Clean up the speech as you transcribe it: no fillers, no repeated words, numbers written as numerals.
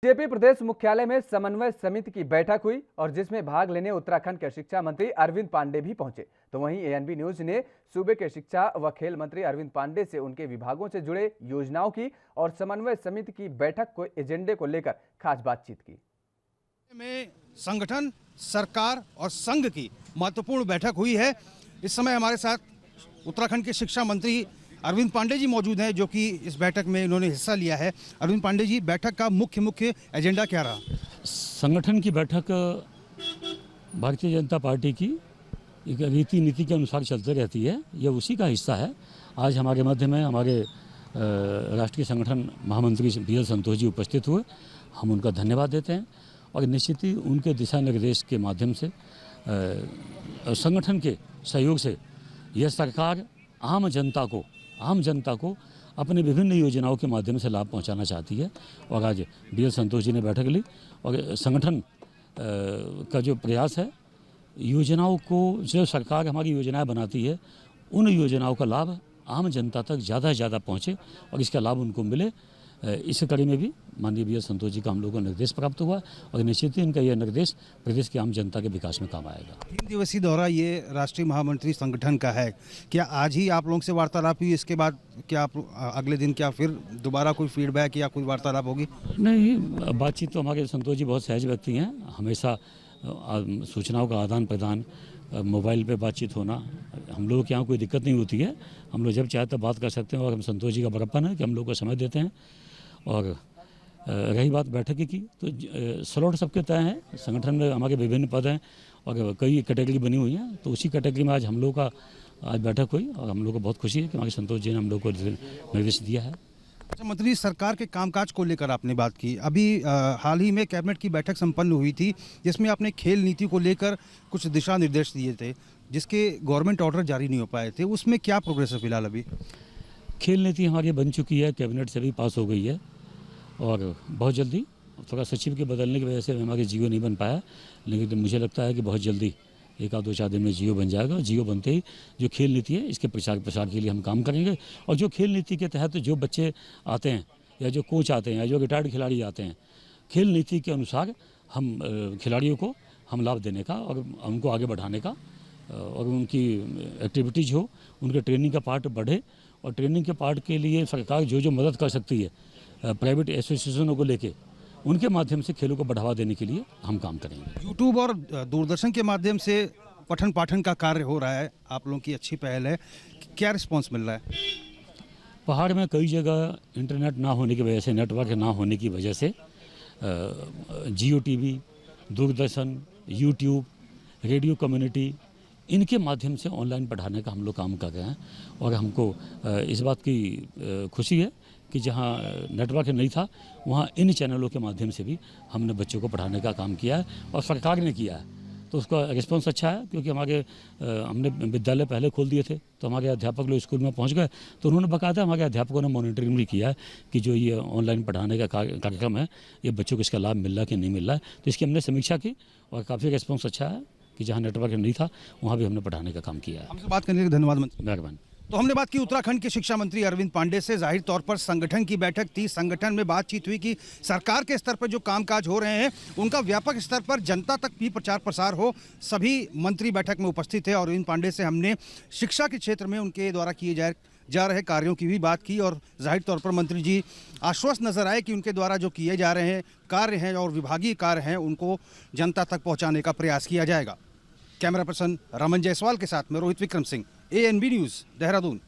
BJP प्रदेश मुख्यालय में समन्वय समिति की बैठक हुई और जिसमें भाग लेने उत्तराखंड के शिक्षा मंत्री अरविंद पांडे भी पहुंचे। तो वहीं एएनबी न्यूज ने सूबे के शिक्षा व खेल मंत्री अरविंद पांडे से उनके विभागों से जुड़े योजनाओं की और समन्वय समिति की बैठक को एजेंडे को लेकर खास बातचीत की। में संगठन, सरकार और संघ की महत्वपूर्ण बैठक हुई है। इस समय हमारे साथ उत्तराखंड के शिक्षा मंत्री अरविंद पांडे जी मौजूद हैं, जो कि इस बैठक में इन्होंने हिस्सा लिया है। अरविंद पांडे जी, बैठक का मुख्य एजेंडा क्या रहा? संगठन की बैठक भारतीय जनता पार्टी की एक रीति नीति के अनुसार चलते रहती है, यह उसी का हिस्सा है। आज हमारे मध्य में हमारे राष्ट्रीय संगठन महामंत्री BL संतोष जी उपस्थित हुए। हम उनका धन्यवाद देते हैं और निश्चित ही उनके दिशा निर्देश के माध्यम से संगठन के सहयोग से यह सरकार आम जनता को अपने विभिन्न योजनाओं के माध्यम से लाभ पहुंचाना चाहती है। और आज BL संतोष जी ने बैठक ली और संगठन का जो प्रयास है, योजनाओं को जो सरकार हमारी योजनाएं बनाती है, उन योजनाओं का लाभ आम जनता तक ज़्यादा से ज़्यादा पहुँचे और इसका लाभ उनको मिले। इस कड़ी में भी माननीय BL संतोष जी का हम लोगों को निर्देश प्राप्त हुआ और निश्चित ही इनका यह निर्देश प्रदेश के आम जनता के विकास में काम आएगा। 3 दिवसीय दौरा ये राष्ट्रीय महामंत्री संगठन का है। क्या आज ही आप लोगों से वार्तालाप हुई? इसके बाद क्या आप अगले दिन क्या फिर दोबारा कोई फीडबैक या कोई वार्तालाप होगी? नहीं, बातचीत तो हमारे संतोष जी बहुत सहज व्यक्ति हैं। हमेशा सूचनाओं का आदान प्रदान, मोबाइल पे बातचीत होना, हम लोगों के यहाँ कोई दिक्कत नहीं होती है। हम लोग जब चाहे तब बात कर सकते हैं और हम संतोष जी का बड़प्पन है कि हम लोग को समय देते हैं। और रही बात बैठक की, तो स्लॉट सबके तय हैं। संगठन में हमारे विभिन्न पद हैं और कई कैटेगरी बनी हुई हैं, तो उसी कैटेगरी में आज हम लोग का आज बैठक हुई और हम लोग को बहुत खुशी है कि हमारे संतोष जी ने हम लोग को निर्देश दिया है। अच्छा मंत्री, सरकार के कामकाज को लेकर आपने बात की। अभी हाल ही में कैबिनेट की बैठक संपन्न हुई थी, जिसमें आपने खेल नीति को लेकर कुछ दिशा निर्देश दिए थे, जिसके गवर्नमेंट ऑर्डर जारी नहीं हो पाए थे। उसमें क्या प्रोग्रेस है फिलहाल? अभी खेल नीति हमारी बन चुकी है, कैबिनेट से भी पास हो गई है और बहुत जल्दी, थोड़ा सचिव के बदलने की वजह से हमारे जियो नहीं बन पाया, लेकिन मुझे लगता है कि बहुत जल्दी 1-2-4 दिन में जियो बन जाएगा। जियो बनते ही जो खेल नीति है, इसके प्रचार के लिए हम काम करेंगे। और जो खेल नीति के तहत जो बच्चे आते हैं या जो कोच आते हैं या जो रिटायर्ड खिलाड़ी आते हैं, खेल नीति के अनुसार हम खिलाड़ियों को हम लाभ देने का और उनको आगे बढ़ाने का और उनकी एक्टिविटीज हो, उनके ट्रेनिंग का पार्ट बढ़े। और ट्रेनिंग के पार्ट के लिए सरकार जो मदद कर सकती है प्राइवेट एसोसिएशनों को लेके, उनके माध्यम से खेलों को बढ़ावा देने के लिए हम काम करेंगे। यूट्यूब और दूरदर्शन के माध्यम से पठन पाठन का कार्य हो रहा है, आप लोगों की अच्छी पहल है। क्या रिस्पांस मिल रहा है? पहाड़ में कई जगह इंटरनेट ना होने की वजह से, नेटवर्क ना होने की वजह से Jio TV, Doordarshan, YouTube, radio community, इनके माध्यम से ऑनलाइन पढ़ाने का हम लोग काम कर रहे हैं। और हमको इस बात की खुशी है कि जहाँ नेटवर्क नहीं था, वहाँ इन चैनलों के माध्यम से भी हमने बच्चों को पढ़ाने का काम किया है और सरकार ने किया है, तो उसका रिस्पांस अच्छा है। क्योंकि हमने विद्यालय पहले खोल दिए थे, तो हमारे अध्यापक लोग स्कूल में पहुंच गए, तो उन्होंने बाकायदा हमारे अध्यापकों ने मॉनिटरिंग भी किया है कि जो ये ऑनलाइन पढ़ाने का कार्यक्रम है, ये बच्चों को इसका लाभ मिल रहा है कि नहीं मिल रहा है। तो इसकी हमने समीक्षा की और काफ़ी रिस्पॉन्स अच्छा है कि जहाँ नेटवर्क नहीं था वहाँ भी हमने पढ़ाने का काम किया है। हमसे बात करने के लिए धन्यवाद मंत्री। मेहरबानी। तो हमने बात की उत्तराखंड के शिक्षा मंत्री अरविंद पांडे से। जाहिर तौर पर संगठन की बैठक थी, संगठन में बातचीत हुई कि सरकार के स्तर पर जो कामकाज हो रहे हैं, उनका व्यापक स्तर पर जनता तक भी प्रचार प्रसार हो। सभी मंत्री बैठक में उपस्थित थे और अरविंद पांडे से हमने शिक्षा के क्षेत्र में उनके द्वारा किए जा रहे कार्यों की भी बात की। और जाहिर तौर पर मंत्री जी आश्वस्त नजर आए कि उनके द्वारा जो किए जा रहे हैं कार्य हैं और विभागीय कार्य हैं, उनको जनता तक पहुँचाने का प्रयास किया जाएगा। कैमरा पर्सन रमन जायसवाल के साथ में रोहित विक्रम सिंह, ANB न्यूज़, देहरादून।